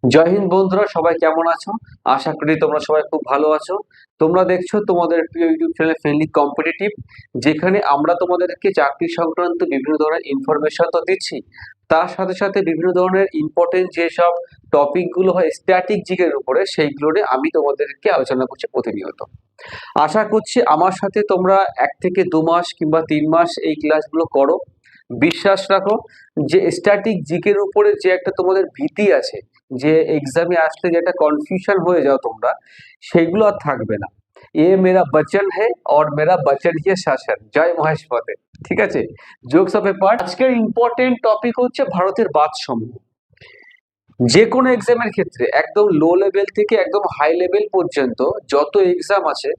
জয় হিন্দ বন্ধুরা, সবাই কেমন আছো? আশা করি তোমরা সবাই খুব ভালো আছো। তোমরা দেখছো তোমাদের প্রিয় ইউটিউব চ্যানেল ফ্রেন্ডলি কম্পিটিটিভ, যেখানে আমরা তোমাদেরকে চাকরি সংক্রান্ত বিভিন্ন ধরনের ইনফরমেশন তো দিচ্ছি, তার সাথে সাথে বিভিন্ন ধরনের ইম্পর্টেন্ট যেসব টপিক গুলো হয় স্ট্যাটিক জিকের উপরে, সেইগুলো নিয়ে আমি তোমাদেরকে আলোচনা করছি প্রতিনিয়ত। আশা করছি আমার সাথে তোমরা 1 থেকে 2 মাস কিংবা 3 মাস এই ক্লাসগুলো করো। বিশ্বাস রাখো যে স্ট্যাটিক জিকের উপরে যে একটা তোমাদের ভীতি আছে, যে এক্সামে আসলে যে একটা কনফিউশন হয়ে যাও তোমরা, সেইগুলো আর থাকবে না। এ মেরা বচন হে और मेरा बचन ही শাসন, জয় মহেশ পতে। ঠিক আছে, জোকস অফ এ পার্ট। আজকের ইম্পর্টেন্ট টপিক হচ্ছে ভারতের বাঁধসমূহ। যে কোনো এক্সামের ক্ষেত্রে একদম লো লেভেল থেকে একদম হাই লেভেল পর্যন্ত যত এক্সাম আছে,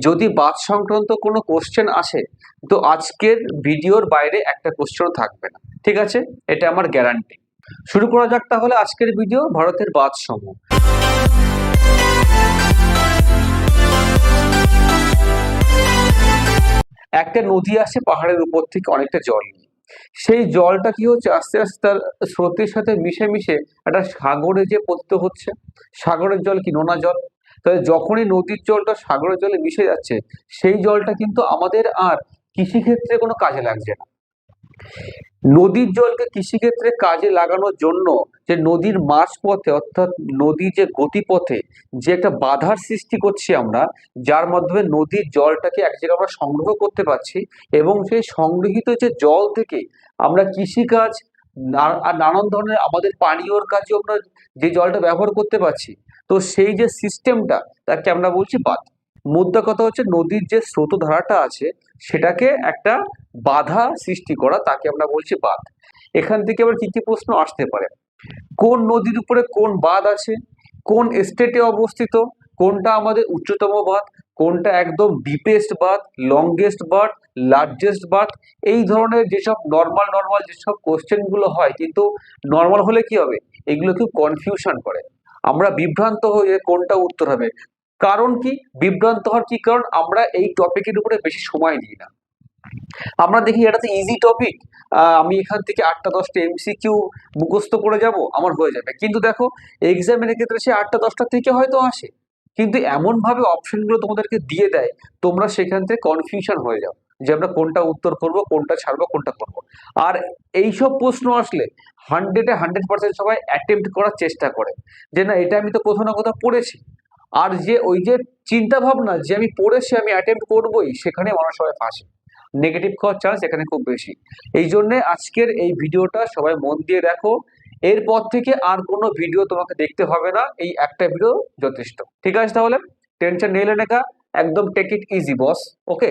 যদি বাদ সংক্রান্ত কোনো কোশ্চেন আসে, তো আজকের ভিডিওর বাইরে একটা কোশ্চেন থাকবে না। ঠিক আছে, এটা আমার গ্যারান্টি। শুরু করা যাক তাহলে আজকের ভিডিও, ভারতের বাঁধ সমূহ। একটা নদী আসে পাহাড়ের উপর থেকে অনেকটা জল নিয়ে। সেই জলটা কি হচ্ছে, আস্তে আস্তে তার স্রোতের সাথে মিশে মিশে একটা সাগরে যে পতিত হচ্ছে। সাগরের জল কি নোনা জল। তাহলে যখনই নদীর জলটা সাগরের জলে মিশে যাচ্ছে, সেই জলটা কিন্তু আমাদের আর কৃষিক্ষেত্রে কোনো কাজে লাগছে না। নদীর জলকে কৃষিক্ষেত্রে কাজে লাগানোর জন্য যে নদীর মাঝপথে অর্থাৎ নদীর যে গতিপথে যে একটা বাধার সৃষ্টি করছি আমরা, যার মাধ্যমে নদীর জলটাকে এক জায়গায় আমরা সংগ্রহ করতে পারছি, এবং সেই সংগৃহীত যে জল থেকে আমরা কৃষিকাজ আর নানান ধরনের আমাদের পানীয়র কাজে আমরা যে জলটা ব্যবহার করতে পারছি, তো সেই যে সিস্টেমটা, তাকে আমরা বলছি বাঁধ। মুদ্রা কথা হচ্ছে নদীর যে স্রোতধারাটা আছে, সেটাকে একটা বাধা সৃষ্টি করা, তাকে আমরা বলছি বাঁধ। এখান থেকে আবার কি কি প্রশ্ন আসতে পারে? কোন নদীর উপরে কোন বাঁধ আছে, কোন স্টেটে অবস্থিত, কোনটা আমাদের উচ্চতম বাঁধ, কোনটা একদম ডিপেস্ট বাঁধ, লংগেস্ট বাঁধ, লার্জেস্ট বাঁধ। এই ধরনের যেসব নর্মাল নর্মাল যেসব কোশ্চেন গুলো হয়, কিন্তু নর্মাল হলে কি হবে, এগুলো খুব কনফিউশন করে, আমরা বিভ্রান্ত হয়ে কোনটা উত্তর হবে। কারণ কি বিভ্রান্ত হওয়ার কি কারণ, আমরা এই টপিকের উপরে বেশি সময় দিই না। আমরা দেখি এটা তো ইজি টপিক, আমি এখান থেকে 8টা 10টা এমসিকিউ মুখস্থ করে যাব, আমার হয়ে যাবে। কিন্তু দেখো, এক্সামের ক্ষেত্রে সে 8টা 10টা থেকে হয়তো আসে, কিন্তু এমন ভাবে অপশন গুলো তোমাদেরকে দিয়ে দেয়, তোমরা সেখান থেকে কনফিউশন হয়ে যাও যে আমরা কোনটা উত্তর করব, কোনটা ছাড়বো, কোনটা করবো। আর এইসব প্রশ্ন আসলে 100% সবাই অ্যাটেম্প্ট করার চেষ্টা করে, যে না এটা আমি তো কোথাও না কোথাও পড়েছি। আর যে ওই যে চিন্তা ভাবনা যে আমি পড়েছি আমি অ্যাটেম্প্ট করবোই, সেখানে মানুষ সবাই ফাঁসে, নেগেটিভ হওয়ার চান্স এখানে খুব বেশি। এই জন্য আজকের এই ভিডিওটা সবাই মন দিয়ে দেখো। এরপর থেকে আর কোনো ভিডিও তোমাকে দেখতে হবে না, এই একটা ভিডিও যথেষ্ট। ঠিক আছে, তাহলে টেনশন নেই লেখা, একদম take it easy boss. Okay,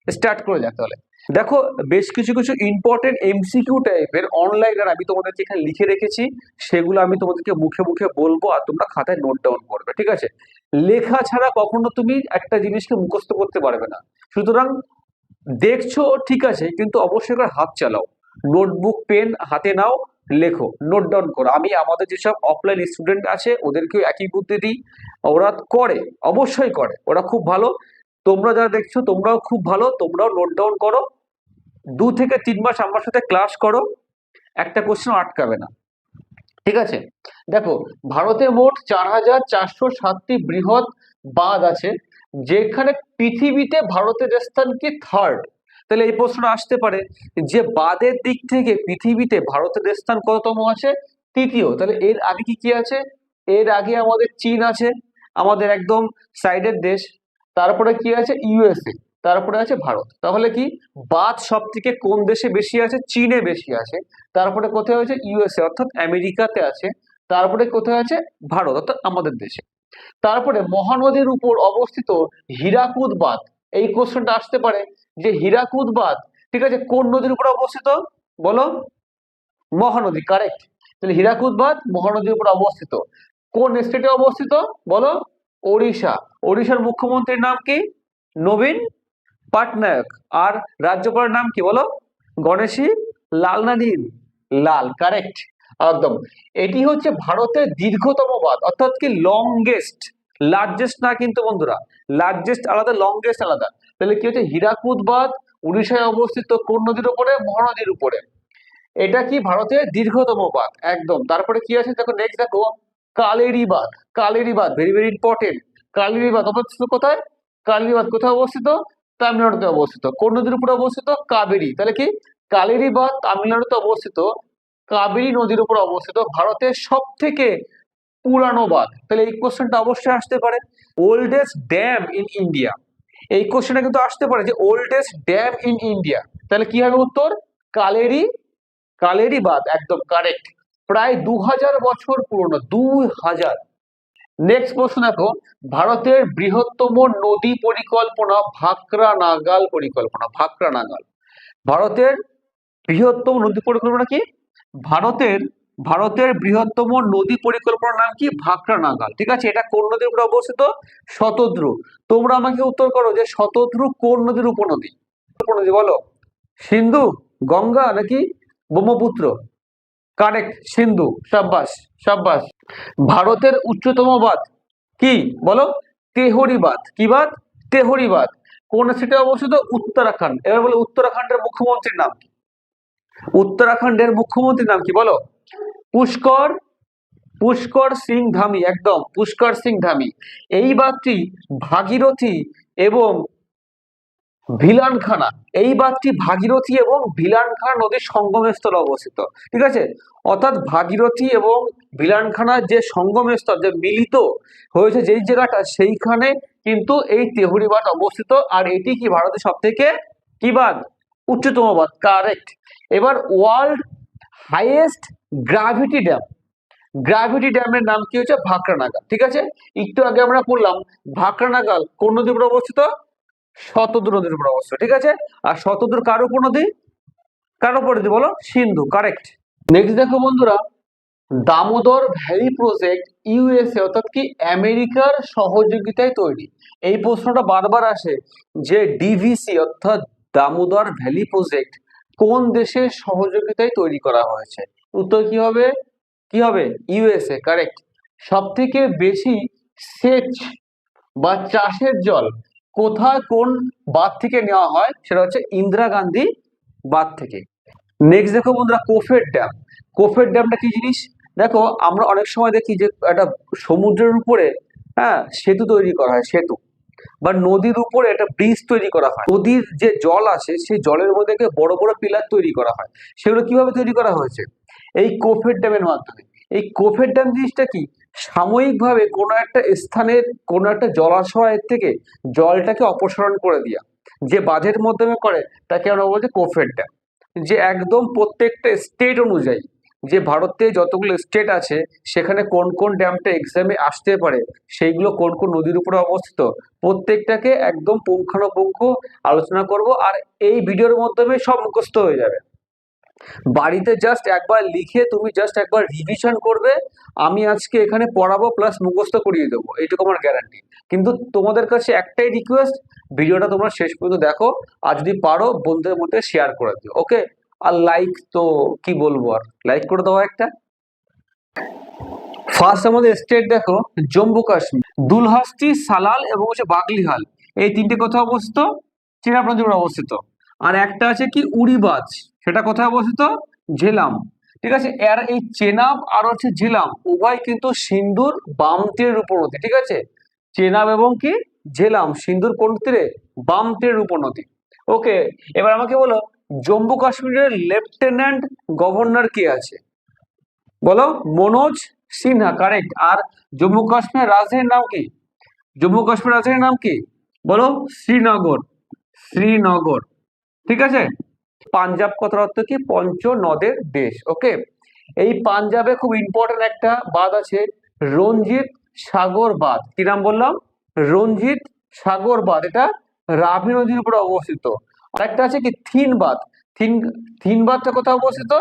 start করে যাক তাহলে। দেখো, বেশ কিছু কিছু ইম্পর্টেন্ট এমসিকিউ টাইপের অনলাইন আর আমি তোমাদেরকে এখানে লিখে রেখেছি, সেগুলো আমি তোমাদেরকে মুখে মুখে বলবো আর তোমরা খাতায় নোট ডাউন করবে। ঠিক আছে, লেখা ছাড়া কখনো তুমি একটা জিনিসকে মুখস্থ করতে পারবে না। সুতরাং দেখছো ঠিক আছে, কিন্তু অবশ্যই করে হাত চালাও, নোটবুক পেন হাতে নাও, লেখো, নোট ডাউন করো। আমি আমাদের যেসব অফলাইন স্টুডেন্ট আছে ওদেরকেও একই বুদ্ধি দিই, ওরা করে, অবশ্যই করে, ওরা খুব ভালো। তোমরা যারা দেখছো তোমরাও খুব ভালো, তোমরাও নোট ডাউন করো। 2 থেকে 3 মাস আমার সাথে ক্লাস করো, একটা কোশ্চেন আটকাবে না। ঠিক আছে, দেখো, ভারতে মোট 4407টি বৃহৎ বাঁধ আছে, যেখানে পৃথিবীতে ভারতের স্থান কি থার্ড। তাহলে এই প্রশ্ন আসতে পারে যে বাঁধের দিক থেকে পৃথিবীতে ভারতের স্থান কততম আছে? তৃতীয়। তাহলে এর আগে কি কি আছে? এর আগে আমাদের চীন আছে, আমাদের একদম সাইডের দেশ। তারপরে কি আছে? ইউএসএ। তারপরে আছে ভারত। তাহলে কি বাঁধ সব থেকে কোন দেশে বেশি আছে? চীনে বেশি আছে। তারপরে কোথায় আছে? ইউএসএ অর্থাৎ আমেরিকাতে আছে। তারপরে কোথায় আছে? ভারত অর্থাৎ আমাদের দেশে। তারপরে মহানদীর উপর অবস্থিত হীরাকুদ বাঁধ। এই কোশ্চেনটা আসতে পারে যে হীরাকুদ বাঁধ, ঠিক আছে, কোন নদীর উপর অবস্থিত? বলো। মহানদী, কারেক্ট। তাহলে হীরাকুদ বাঁধ মহানদীর উপর অবস্থিত। কোন স্টেটে অবস্থিত? বলো। ওড়িশা। ওড়িশার মুখ্যমন্ত্রীর নাম কি? নবীন পাটনায়ক। আর রাজ্যপালের নাম কি বলো? গণেশী লাল না নীল? লাল, কারেক্ট, একদম। এটি হচ্ছে ভারতের দীর্ঘতম বাঁধ, অর্থাৎ কি লংগেস্ট, লার্জেস্ট না কিন্তু বন্ধুরা, লার্জেস্ট আলাদা, লংগেস্ট আলাদা। তাহলে কি হচ্ছে? হীরাকুদ বাঁধ উড়িষ্যায় অবস্থিত, কোন নদীর উপরে? মহানদীর উপরে। এটা কি ভারতের দীর্ঘতম বাঁধ, একদম। তারপরে কি আছে দেখো, নেক্সট দেখো, কালেরি বাঁধ। কালেরি বাঁধ ভেরি ভেরি ইম্পর্টেন্ট। কালেরি বাঁধ অবস্থিত কোথায়? কালেরি বাঁধ কোথায় অবস্থিত? তামিলনাড়ুতে অবস্থিত। কোন নদীর উপরে অবস্থিত? কাবেরী। তাহলে কি কালেরি বাঁধ তামিলনাড়ুতে অবস্থিত, কাবেরী নদীর উপর অবস্থিত, ভারতের সব থেকে পুরানো বাঁধ। তাহলে এই কোশ্চেনটা অবশ্যই আসতে পারে। ওল্ডেস্ট ড্যাম ইন ইন্ডিয়া, এই কোশ্চেনটা কিন্তু আসতে পারে যে ওল্ডেস্ট ড্যাম ইন ইন্ডিয়া। তাহলে কি হবে উত্তর? কালেরি, কালেরি বাঁধ, একদম কারেক্ট। প্রায় 2000 বছর পুরনো, 2000। নেক্সট প্রশ্ন দেখো, ভারতের বৃহত্তম নদী পরিকল্পনা ভাকরা নাগাল পরিকল্পনা। ভাকরা নাগাল ভারতের বৃহত্তম নদী পরিকল্পনা কি? ভারতের বৃহত্তম নদী পরিকল্পনার নাম কি? ভাকরা নাগাল। ঠিক আছে, এটা কোন নদীর উপরে অবস্থিত? শতদ্রু। তোমরা আমাকে উত্তর করো যে শতদ্রু কোন নদীর উপনদী? উপনদী বলো। সিন্ধু, গঙ্গা নাকি ব্রহ্মপুত্র? কারেক্ট, সিন্ধু। সাব্বাস, সাব্বাস। ভারতের উচ্চতম বাঁধ কি বলো? তেহরি বাঁধ। কি বাঁধ? তেহরি বাঁধ। কোন স্টেটে অবস্থিত? উত্তরাখণ্ড। এবার বলো উত্তরাখণ্ডের মুখ্যমন্ত্রীর নাম কি? উত্তরাখণ্ডের মুখ্যমন্ত্রীর নাম কি বলো? পুষ্কর, পুষ্কর সিং ধামি, একদম পুষ্কর সিং ধামি। এই বাঁধটি ভাগীরথী এবং ভিলানখানা, এই বাঁধটি ভাগীরথী এবং ভিলানখানা নদীর সঙ্গমস্থলে অবস্থিত। ঠিক আছে, অর্থাৎ ভাগীরথী এবং ভিলানখানার যে সঙ্গমস্থল, যে মিলিত হয়েছে যেই জায়গাটা, সেইখানে কিন্তু এই তেহরি বাঁধ অবস্থিত। আর এটি কি ভারতের সব থেকে কি বাঁধ? উচ্চতম বাঁধ। কারেক্ট। এবার world highest gravity dam, gravity ড্যামের নাম কি হচ্ছে? ভাকরা নাগাল। ঠিক আছে, একটু আগে আমরা পড়লাম ভাকরা নাগাল কোন নদীর উপর অবস্থিত? শতদ্রু নদীর উপর অবস্থিত। ঠিক আছে, আর শতদ্রু কার উপনদী? কার উপনদী বলো? সিন্ধু। কারেক্ট। নেক্সট দেখো বন্ধুরা, দামোদর ভ্যালি প্রজেক্ট ইউএসএ অর্থাৎ কি আমেরিকার সহযোগিতায় তৈরি। এই প্রশ্নটা বারবার আসে যে ডিভিসি অর্থাৎ দামোদর ভ্যালি প্রজেক্ট কোন দেশের সহযোগিতায় তৈরি করা হয়েছে? উত্তর কি হবে? কি হবে? ইউএসএ। কারেক্ট। সব থেকে বেশি সেচ বা চাষের জল কোথায় কোন বাঁধ থেকে নেওয়া হয়? সেটা হচ্ছে ইন্দিরা গান্ধী বাঁধ থেকে। নেক্সট দেখো বন্ধুরা, কোফের ড্যাম। কোফের ড্যামটা কি জিনিস? দেখো আমরা অনেক সময় দেখি যে একটা সমুদ্রের উপরে সেতু তৈরি করা হয়, সেতু বা নদীর উপরে একটা ব্রিজ তৈরি করা হয়। নদীর যে জল আছে সেই জলের মধ্যে বড় বড় পিলার তৈরি করা হয়। সেগুলো কিভাবে তৈরি করা হয়েছে? এই কোফের ড্যামের মাধ্যমে। এই কোফের ড্যাম জিনিসটা কি? সাময়িকভাবে কোনো একটা স্থানের কোনো একটা জলাশয়ের থেকে জলটাকে অপসারণ করে দেওয়া, যে বাঁধের মাধ্যমে করে তাকে আমরা বলছি কোফের ড্যাম। যে একদম প্রত্যেকটা স্টেট অনুযায়ী, যে ভারতে যতগুলো স্টেট আছে সেখানে কোন কোন ড্যামটা এক্সামে আসতে পারে, সেইগুলো কোন কোন নদীর উপরে অবস্থিত, প্রত্যেকটাকে একদম পুঙ্খানুপুঙ্খ আলোচনা করব। আর এই ভিডিওর মাধ্যমে সব মুখস্থ হয়ে যাবে। বাড়িতে জাস্ট একবার লিখে তুমি জাস্ট একবার রিভিশন করবে। আমি আজকে এখানে পড়াবো প্লাস মুখস্থ করিয়ে দেবো, এইটুকু আমার গ্যারান্টি। কিন্তু তোমাদের কাছে একটাই রিকোয়েস্ট, ভিডিওটা তোমরা শেষ পর্যন্ত দেখো, আর যদি পারো বন্ধুদের মধ্যে শেয়ার করে দিও। ওকে, আর লাইক তো কি বলবো, আর লাইক করে দেওয়া একটা। ফার্স্ট আমাদের স্টেট দেখো জম্মু কাশ্মীর। দুলহাস্তি, সালাল এবং হচ্ছে বাগলিহাল, এই তিনটে কোথায় অবস্থিত? চেনাপ্রঞ্জে অবস্থিত। আর একটা আছে কি উড়িবাজ, সেটা কোথায় অবস্থিত? ঝেলাম। ঠিক আছে, এর এই চেনাব আর হচ্ছে ঝেলাম উভয় কিন্তু সিন্ধুর বাম তীরের উপনদী। ঠিক আছে, চেনাব এবং কি ঝেলাম সিন্ধুর কোন তীরে? বাম তীরের উপনদী। ওকে, এবার আমাকে বলো জম্মু কাশ্মীরের লেফটেন্যান্ট গভর্নর কে আছে? বলো মনোজ সিনহা। কারেক্ট। আর জম্মু কাশ্মীরের রাজধানীর নাম কি? জম্মু কাশ্মীর রাজধানীর নাম কি বলো? শ্রীনগর। শ্রীনগর। ঠিক আছে। পাঞ্জাব কথার অর্থ কি? পঞ্চ নদের দেশ। ওকে, এই পাঞ্জাবে খুব ইম্পর্টেন্ট একটা বাঁধ আছে, রঞ্জিত সাগর বাঁধ। কি নাম বললাম? রঞ্জিত সাগর বাঁধ। এটা রাভি নদীর উপরে অবস্থিত। আর একটা আছে কি থিন বাঁধ। থিন বাঁধটা কোথায় অবস্থিত?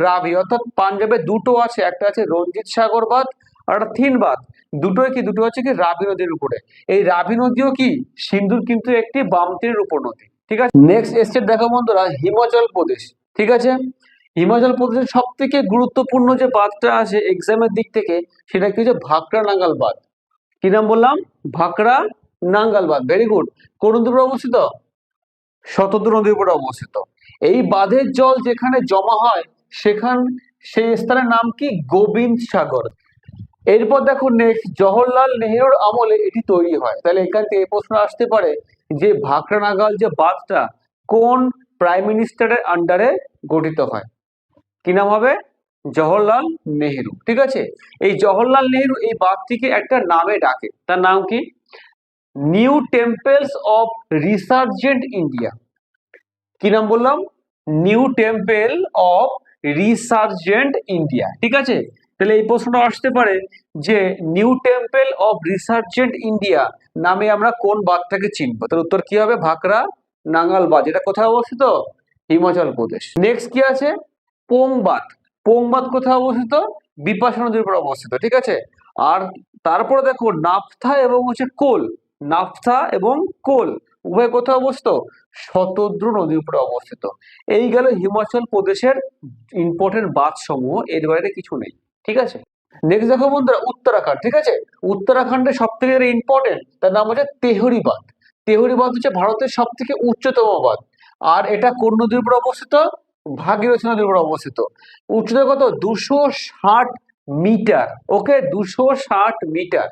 রাভি। অর্থাৎ পাঞ্জাবে দুটো আছে, একটা আছে রঞ্জিত সাগর বাঁধ আর একটা থিন বাঁধ। দুটোই কি? দুটো হচ্ছে কি রাভি নদীর উপরে। এই রাভি নদীও কি সিন্ধুর কিন্তু একটি বাম তীরের উপনদী। ঠিক আছে। নেক্সট স্টেট দেখো বন্ধুরা, হিমাচল প্রদেশ। ঠিক আছে, হিমাচল প্রদেশের সব থেকে গুরুত্বপূর্ণ যে বাঁধটা আছে এক্সামের দিক থেকে, সেটা কি হচ্ছে? ভাকরা নাগাল বাঁধ। কি নাম বললাম? ভাকরা নাঙ্গাল বাঁধ। Very good. কোন নদীর উপরে অবস্থিত? শতদ্রু নদীর উপরে অবস্থিত। এই বাঁধের জল যেখানে জমা হয় সেই স্থানের নাম কি? গোবিন্দ সাগর। এরপর দেখো নেক্সট, জওহরলাল নেহেরুর আমলে এটি তৈরি হয়। তাহলে এখান থেকে এই প্রশ্ন আসতে পারে যে ভাকরা নাগাল যে বাঁধটা কোন প্রাইম মিনিস্টারের আন্ডারে গঠিত হয়? কি নাম হবে? জওহরলাল নেহেরু। ঠিক আছে, এই জওহরলাল নেহেরু এই বাঁধটিকে একটা নামে ডাকে, তার নাম কি? New temples of রিসার্জেন্ট India. কি নাম বললাম? New temple of রিসার্জেন্ট India. ঠিক আছে, তাহলে এই প্রশ্নটা আসতে পারে যে নিউ টেম্পল অফ রিসার্জেন্ট ইন্ডিয়া নামে আমরা কোন বাঁধটাকে চিনবো? তার উত্তর কি হবে? ভাকরা নাঙ্গাল বাঁধ। এটা কোথায় অবস্থিত? হিমাচল প্রদেশ। নেক্সট কি আছে? পোং বাঁধ। পোং বাঁধ কোথায় অবস্থিত? বিপাশা নদীর উপর অবস্থিত। ঠিক আছে, আর তারপরে দেখো নাফথা এবং হচ্ছে কোল, নাফথা এবং কোল উভয় কোথায় অবস্থিত? শতদ্রু নদীর উপরে অবস্থিত। এই গেল হিমাচল প্রদেশের ইম্পর্টেন্ট বাঁধ সমূহ, এর বাইরে কিছু নেই। ঠিক আছে, নেক্সট দেখো বন্ধুরা উত্তরাখণ্ড। ঠিক আছে, উত্তরাখণ্ডের সব থেকে ইম্পর্টেন্ট তার নাম হচ্ছে তেহরি বাঁধ। তেহরি বাঁধ হচ্ছে ভারতের সব থেকে উচ্চতম বাঁধ, আর এটা কোন নদীর উপর অবস্থিত? ভাগীরথী নদীর উপর অবস্থিত। উচ্চতা কত? 260 মিটার। ওকে, 260 মিটার।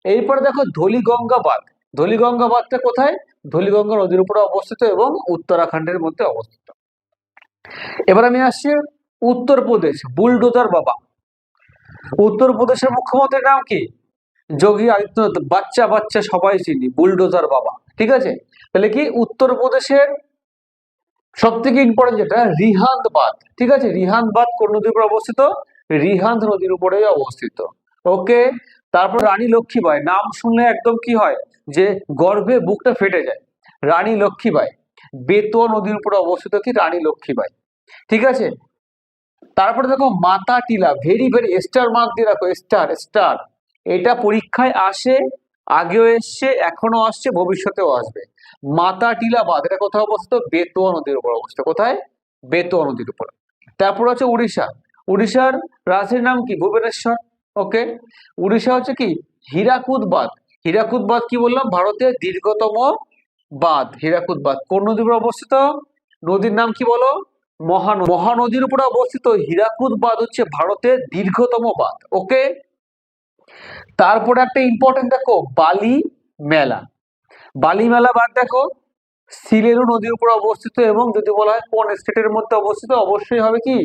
এরপরে দেখো ধলিগঙ্গা বাঁধ। ধলিগঙ্গা বাঁধটা কোথায়? ধলিগঙ্গা নদীর উপরে অবস্থিত এবং উত্তরাখণ্ডের মধ্যে অবস্থিত। এবার আমি আসছি উত্তরপ্রদেশ, বুলডোজার বাবা। উত্তরপ্রদেশের মুখ্যমন্ত্রীর নাম কি? যোগী আদিত্যনাথ। বাচ্চা বাচ্চা সবাই চিনি বুলডোজার বাবা। ঠিক আছে, তাহলে কি উত্তরপ্রদেশের সব থেকে ইম্পর্টেন্ট যেটা রিহান্দ বাঁধ। ঠিক আছে, রিহান্দ বাঁধ কোন নদীর উপর অবস্থিত? রিহান্দ নদীর উপরে অবস্থিত। ওকে, তারপর রানী লক্ষ্মীবাই। নাম শুনলে একদম কি হয় যে গর্বে বুকটা ফেটে যায়। রানী লক্ষ্মীবাই, বেতোয়া নদীর উপরে অবস্থিত কি? রানী লক্ষ্মীবাই। ঠিক আছে, তারপরে দেখো মাতা টিলা, ভেরি ভেরি স্টার মার্ক দিয়ে রাখো, স্টার স্টার। এটা পরীক্ষায় আসে, আগেও এসছে, এখনো আসছে, ভবিষ্যতেও আসবে। মাতা টিলা বাঁধ, এটা কোথায় অবস্থিত? বেতোয়া নদীর উপর অবস্থিত। কোথায়? বেতোয়া নদীর উপর। তারপর হচ্ছে উড়িষ্যা। উড়িষ্যার রাজধানীর নাম কি? ভুবনেশ্বর। ওকে, উড়িষ্যা হচ্ছে কি? হীরাকুদ বাঁধ। হীরাকুদ বাঁধ কি বললাম? ভারতের দীর্ঘতম বাঁধ হীরাকুদ বাঁধ। কোন নদীর উপর অবস্থিত? নদীর নাম কি বলো? মহানদীর উপরে অবস্থিত হীরাকুদ বাঁধ হচ্ছে ভারতের দীর্ঘতম বাঁধ। ওকে, তারপরে একটা ইম্পর্টেন্ট দেখো বালি মেলা। বালি মেলা বাঁধ দেখো সিলেরু নদীর উপর অবস্থিত, এবং যদি বলা হয় কোন স্টেটের মধ্যে অবস্থিত, অবশ্যই হবে কি?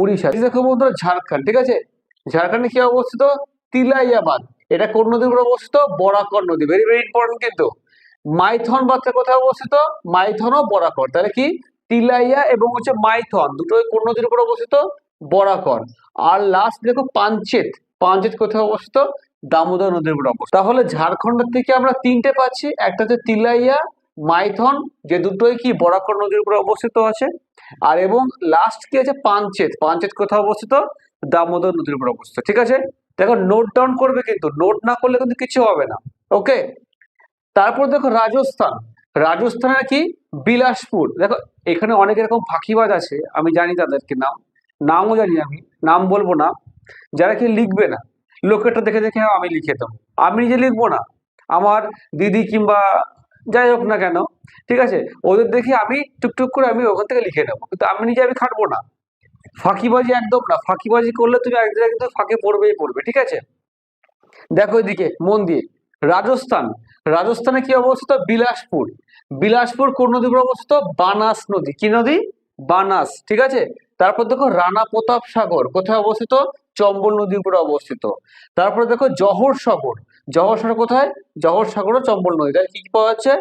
উড়িষ্যা। দেখো বন্ধুরা ঝাড়খণ্ড। ঠিক আছে, ঝাড়খণ্ডে কি অবস্থিত? তিলাইয়া বাঁধ। এটা কোন নদীর উপর অবস্থিত? বরাকর নদী। ভেরি ভেরি ইম্পর্টেন্ট কিন্তু। মাইথন বাঁধটা কোথায় অবস্থিত? মাইথন ও বরাকর। তাহলে কি তিলাইয়া এবং হচ্ছে মাইথন দুটোই কোন নদীর উপর অবস্থিত? বরাকর। আর লাস্ট দেখো পাঞ্চেত। পাঞ্চেত কোথায় অবস্থিত? দামোদর নদীর উপর অবস্থিত। তাহলে ঝাড়খণ্ড থেকে আমরা তিনটে পাচ্ছি, একটা হচ্ছে তিলাইয়া, মাইথন, যে দুটোই কি বরাকর নদীর উপর অবস্থিত আছে, আর এবং লাস্ট কি আছে? পাঞ্চেত। পাঞ্চেত কোথায় অবস্থিত? দামোদর নদীর উপর অবস্থিত। ঠিক আছে, দেখো নোট ডাউন করবে, কিন্তু নোট না করলে কিন্তু কিছু হবে না। ওকে, তারপর দেখো রাজস্থান। রাজস্থানের কি? বিলাসপুর। দেখো এখানে অনেক এরকম ফাঁকিবাজ আছে, আমি জানি তাদেরকে নামও জানি, আমি নাম বলবো না, যারা কি লিখবে না, লোকেরটা দেখে দেখে আমি লিখে দেবো। আমি নিজে লিখবো না, আমার দিদি কিংবা যাই হোক না কেন, ঠিক আছে, ওদের দেখে আমি টুকটুক করে আমি ওখান থেকে লিখে নেবো, কিন্তু আমি নিজে আমি খাটবো না। ফাঁকিবাজি একদম না, ফাঁকিবাজি করলে তুমি একদিন কিন্তু ফাঁকে পড়বেই পড়বে। ঠিক আছে, দেখো এদিকে মন দিয়ে, রাজস্থান। রাজস্থানে কি অবস্থিত? বিলাসপুর। বিলাসপুর কোন নদীর উপর অবস্থিত? বানাস নদী। কি নদী? বানাস। ঠিক আছে, তারপর দেখো রানা প্রতাপ সাগর কোথায় অবস্থিত? চম্বল নদীর উপরে অবস্থিত। তারপরে দেখো জহর সাগর। জহর সাগর কোথায়? জহর সাগর ও চম্বল নদী। তাই কি পাওয়া যাচ্ছে?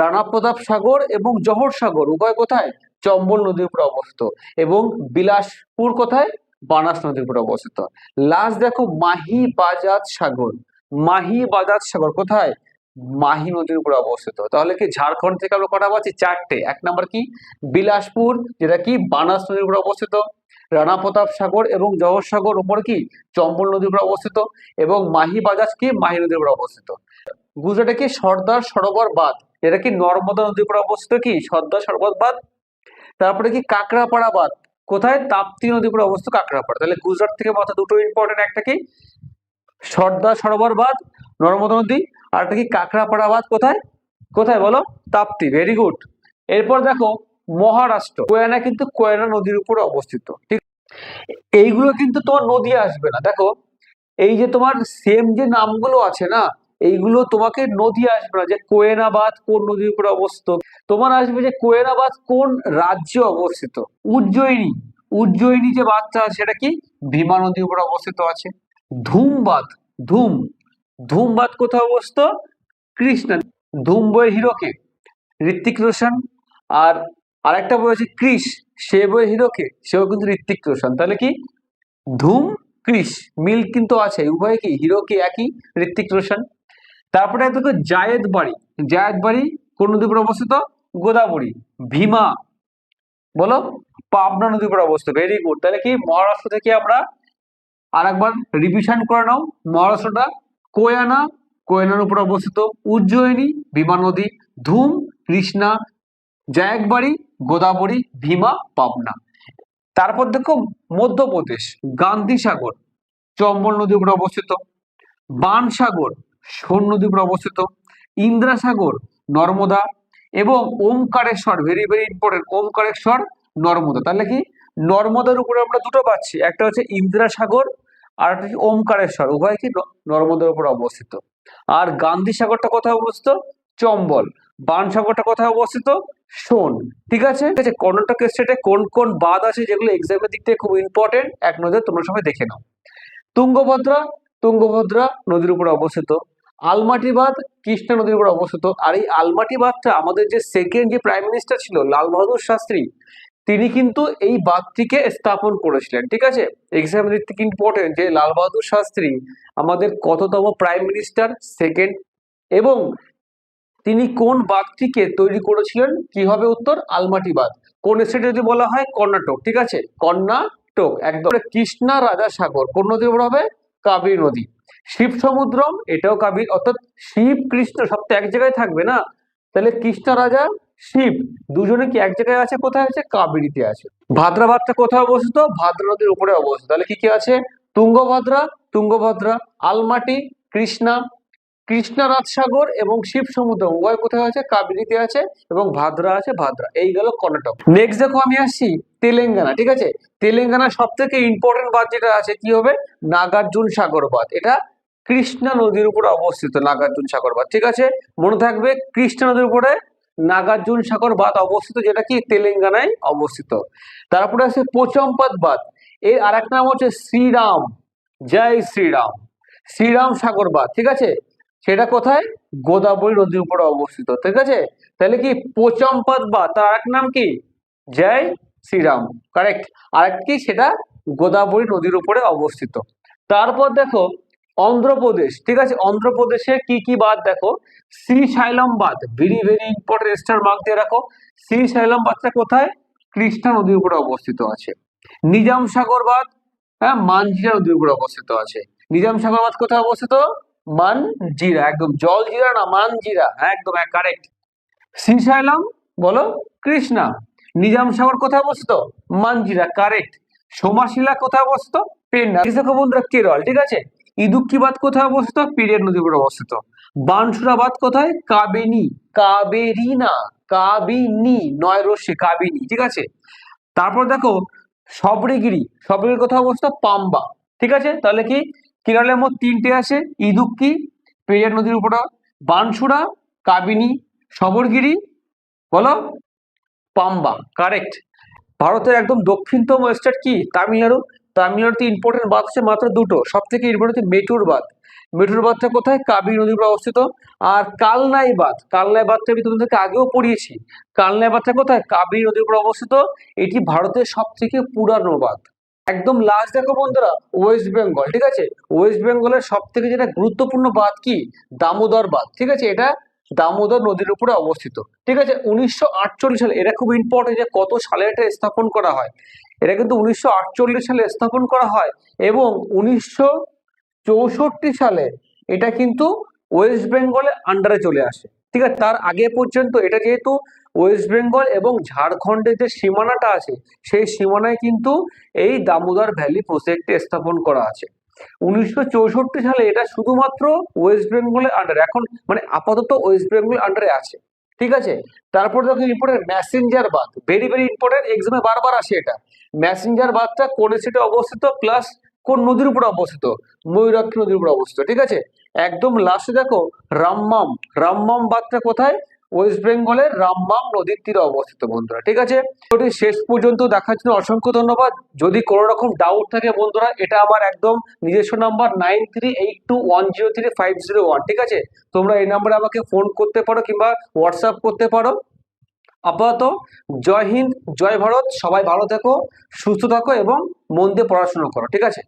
রানা প্রতাপ সাগর এবং জহর সাগর উভয় কোথায়? চম্বল নদীর উপরে অবস্থিত। এবং বিলাসপুর কোথায়? বানাস নদীর উপরে অবস্থিত। লাস্ট দেখো মাহি বাজাজ সাগর। মাহি বাজাজ সাগর কোথায়? মাহি নদীর উপরে অবস্থিত। তাহলে কি ঝাড়খণ্ড থেকে আমরা কটা পাচ্ছি? চারটে। এক নাম্বার কি? বিলাসপুর, যেটা কি বানাস নদীর উপরে অবস্থিত। রানা প্রতাপ সাগর এবং জওহর সাগর উপর কি? চম্বল নদীর উপরে অবস্থিত। এবং মাহি বাজাজ কি? মাহি নদীর উপরে অবস্থিত। গুজরাটে কি? সর্দার সরোবর বাঁধ, এটা কি নর্মদা নদীর উপরে অবস্থিত কি? সর্দার সরোবর বাঁধ। তারপরে কি কাকড়াপাড়া বাঁধ কোথায়? তাপ্তি নদীর উপরে অবস্থিত কাকড়াপাড়া। তাহলে গুজরাট থেকে মাত্র দুটো ইম্পর্টেন্ট, একটা কি সর্দার সরোবর বাঁধ নর্মদা নদী, আর একটা কি কাকড়াপাড়া বাঁধ কোথায়? কোথায় বলো? তাপ্তি। Very good. এরপর দেখো মহারাষ্ট্র, কোয়না কিন্তু কোয়না নদীর উপরে অবস্থিত। ঠিক, এইগুলো কিন্তু তোমার নদী আসবে না। দেখো এই যে তোমার সেম যে নামগুলো আছে না, এইগুলো তোমাকে নদী আসবে না যে কোয়েনাবাদ কোন নদীর উপরে অবস্থিত, তোমার আসবে যে কোয়েনাবাদ কোন রাজ্যে অবস্থিত। উজ্জয়িনী, উজ্জয়িনী যে বাদটা আছে সেটা কি ভীমা নদীর উপরে অবস্থিত আছে। ধূমবাদ, ধূম, ধূমবাদ কোথায় অবস্থিত, কৃষ্ণা। ধূম বইয়ের হিরো কে, ঋত্বিক রোশন। আর আরেকটা বই আছে ক্রিস, সে বইয়ের হিরো কে, সেও কিন্তু ঋত্বিক রোশন। তাহলে কি ধূম ক্রিস মিল কিন্তু আছে, উভয় কি হিরো কি একই, ঋত্বিক রোশন। তারপরে দেখো জায়েদ বাড়ি, জায়েদ বাড়ি কোন নদীর উপর অবস্থিত, গোদাবরী। ভীমা বলো পাবনা নদীর উপর অবস্থিত। Very good. তাহলে কি মহারাষ্ট্র থেকে আমরা আরেকবার রিভিশন করে নাও, মহারাষ্ট্রটা কোয়ানা, কোয়ানার উপর অবস্থিত। উজ্জয়িনী ভীমা নদী, ধূম কৃষ্ণা, জায়কবাড়ি গোদাবরী, ভীমা পাবনা। তারপর দেখো মধ্যপ্রদেশ, গান্ধী সাগর চম্বল নদীর উপর অবস্থিত। বানসাগর সোন নদীর উপর অবস্থিত। ইন্দ্রা সাগর নর্মদা, এবং Omkareshwar, very very important, Omkareshwar Narmada. তাহলে কি নর্মদার উপরে আমরা দুটো পাচ্ছি, একটা হচ্ছে ইন্দিরা সাগর আর একটা হচ্ছে ওমকারেশ্বর, উভয় কি নর্মদার উপরে অবস্থিত। আর গান্ধী সাগরটা কোথায় অবস্থিত, চম্বল। বানসাগরটা কোথায় অবস্থিত, সোন। ঠিক আছে, ঠিক আছে। কর্ণাটক স্টেটে কোন কোন বাঁধ আছে যেগুলো এক্সামের দিক থেকে খুব ইম্পর্টেন্ট, এক নজর তোমরা সবাই দেখে নাও। তুঙ্গভদ্রা, তুঙ্গভদ্রা নদীর উপরে অবস্থিত। আলমাটি বাঁধ কৃষ্ণা নদীর উপর অবস্থিত। আর এই আলমাটি বাঁধটা আমাদের যে সেকেন্ড যে প্রাইম মিনিস্টার ছিল লাল বাহাদুর শাস্ত্রী, তিনি কিন্তু এই বাঁধটিকে স্থাপন করেছিলেন। ঠিক আছে, এক্সামের দিক থেকে ইম্পর্টেন্ট যে লাল বাহাদুর শাস্ত্রী আমাদের কততম প্রাইম মিনিস্টার, সেকেন্ড, এবং তিনি কোন বাঁধটিকে তৈরি করেছিলেন, কি হবে উত্তর, আলমাটি বাঁধ। কোন স্টেটে যদি বলা হয়, কর্ণাটক। ঠিক আছে, কর্ণাটক একদম। কৃষ্ণা রাজা সাগর কোন নদীর উপর হবে, কাবেরী নদী। শিব সমুদ্রম, এটাও কাবেরী, অর্থাৎ শিব কৃষ্ণ সব তো এক জায়গায় থাকবে না, তাহলে কৃষ্ণা রাজা শিব দুজনে কি এক জায়গায় আছে, কোথায় আছে, কাবেরীতে আছে। ভাদ্রা বাঁধটা কোথায় অবস্থিত, ভাদ্রা নদীর উপরে অবস্থিত। তাহলে কি কি আছে, তুঙ্গভদ্রা, তুঙ্গভদ্রা, আলমাটি, কৃষ্ণা, কৃষ্ণরাজ সাগর এবং শিব সমুদ্র উভয় কোথায় আছে, কাবেরীতে আছে, এবং ভাদ্রা আছে, ভাদ্রা। এই গেল কর্ণাটক। নেক্সট দেখো আমি আসছি তেলেঙ্গানা। ঠিক আছে, তেলেঙ্গানার সব থেকে ইম্পর্টেন্ট বাঁধ যেটা আছে কি হবে, নাগার্জুন সাগর বাঁধ। এটা কৃষ্ণা নদীর উপরে অবস্থিত, নাগার্জুন সাগর বাঁধ। ঠিক আছে, মনে থাকবে কৃষ্ণা নদীর উপরে নাগার্জুন সাগর বাঁধ অবস্থিত, যেটা কি তেলেঙ্গানায় অবস্থিত। তারপরে আছে পোচম্পদ বাঁধ, এর আর এক নাম হচ্ছে শ্রীরাম, জয় শ্রীরাম, শ্রীরাম সাগর বাঁধ। ঠিক আছে, সেটা কোথায়, গোদাবরী নদীর উপরে অবস্থিত। ঠিক আছে, তাহলে কি পোচম্পদ বাঁধ, তার এক নাম কি, জয় শ্রীরাম, কারেক্ট। আরেকটি কি, সেটা গোদাবরী নদীর উপরে অবস্থিত। তারপর দেখো অন্ধ্রপ্রদেশ। ঠিক আছে, অন্ধ্রপ্রদেশে কি কি বাঁধ দেখো, শ্রীশাইলম বাঁধ, very very important, star mark দিয়ে রাখো। শ্রীশাইলম বাঁধটা কোথায়, কৃষ্ণা নদীর উপরে অবস্থিত আছে। নিজাম সাগর বাঁধ, হ্যাঁ, মানজিরা নদীর উপরে অবস্থিত আছে। নিজাম সাগর বাঁধ কোথায় অবস্থিত, মানজিরা, একদম জল জিরা না, মানজিরা, হ্যাঁ একদম কারেক্ট। শ্রীশাইলম বলো কৃষ্ণা, নিজাম সাগর কোথায় অবস্থিত, মানজিরা, কারেক্ট। সোমাশিলা কোথায় অবস্থিত, পেন্নার। দেখো বন্ধুরা কেরল। ঠিক আছে, ইদুক্কি বাঁধ কোথায় অবস্থিত, পেরিয়ার নদীর উপর অবস্থিত। বানসুরা বাঁধ কোথায়, কাবেনী, কাবেরী না, কাবিনী, নয় রশ্মি, কাবিনী। ঠিক আছে, তারপর দেখো সবরিগিরি, সবরিগিরি কোথায় অবস্থিত, পাম্বা। ঠিক আছে, তাহলে কি কেরলের মোট তিনটে আছে, ইদুক্কি পেরিয়ার নদীর উপর, বানসুরা, কাবিনী, সবরগিরি বলো পাম্বা, কারেক্ট। ভারতের একদম দক্ষিণতম স্টেট কি, তামিলনাড়ু। তামিলনাড়ুতে ইম্পর্টেন্ট বাঁধ আছে মাত্র দুটো, সব থেকে ইম্পর্টেন্ট হচ্ছে মেটুর বাঁধ। মেটুর বাঁধটা কোথায়, কাবেরী নদীর উপর অবস্থিত। আর কালনাই বাঁধ, কালনাই বাঁধটা আমি তোমাদেরকে আগেও পড়িয়েছি, কালনাই বাঁধটা কোথায়, কাবেরী নদীর উপর অবস্থিত। এটি ভারতের সব থেকে পুরানো বাঁধ। একদম লাস্ট দেখো বন্ধুরা ওয়েস্ট বেঙ্গল। ঠিক আছে, ওয়েস্ট বেঙ্গলের সব থেকে যেটা গুরুত্বপূর্ণ বাঁধ কি, দামোদর বাঁধ। ঠিক আছে, এটা দামোদর নদীর উপরে অবস্থিত। ঠিক আছে, 1948 সালে, এটা খুব ইম্পর্টেন্ট যে কত সালে এটা স্থাপন করা হয়, এটা কিন্তু 1948 সালে স্থাপন করা হয়, এবং 1964 সালে এটা কিন্তু ওয়েস্ট বেঙ্গলের আন্ডারে চলে আসে। ঠিক আছে, তার আগে পর্যন্ত এটা যেহেতু ওয়েস্ট বেঙ্গল এবং ঝাড়খণ্ডের যে সীমানাটা আছে, সেই সীমানায় কিন্তু এই দামোদর ভ্যালি প্রজেক্টটি স্থাপন করা আছে। 1964 সালে এটা শুধুমাত্র ওয়েস্ট বেঙ্গলের আন্ডারে, এখন মানে আপাতত ওয়েস্ট বেঙ্গল আন্ডারে আছে। ঠিক আছে, তারপর দেখো ইম্পর্টেন্ট ম্যাসেঞ্জার বাঁধ, ভেরি ভেরি ইম্পর্টেন্ট, এক্সামে বারবার আসে এটা। ম্যাসেঞ্জার বাঁধটা কোন স্টেটে অবস্থিত, প্লাস কোন নদীর উপর অবস্থিত? ময়ূরাক্ষী নদীর উপর অবস্থিত, ঠিক আছে। একদম লাস্টে দেখো রামমাম, রামমাম বাঁধটা কোথায়? ওয়েস্ট বেঙ্গলের রামমাম নদীর তীরে অবস্থিত বন্ধুরা, ঠিক আছে। ভিডিওটি শেষ পর্যন্ত দেখার জন্য অসংখ্য ধন্যবাদ। যদি কোনো রকম ডাউট থাকে বন্ধুরা, এটা আমার একদম নিজস্ব নাম্বার 9382103501, ঠিক আছে। তোমরা এই নাম্বারে আমাকে ফোন করতে পারো কিংবা হোয়াটসঅ্যাপ করতে পারো। আপাতত জয় হিন্দ, জয় ভারত, সবাই ভালো থেকো, সুস্থ থাকো এবং মন দিয়ে পড়াশোনা করো, ঠিক আছে।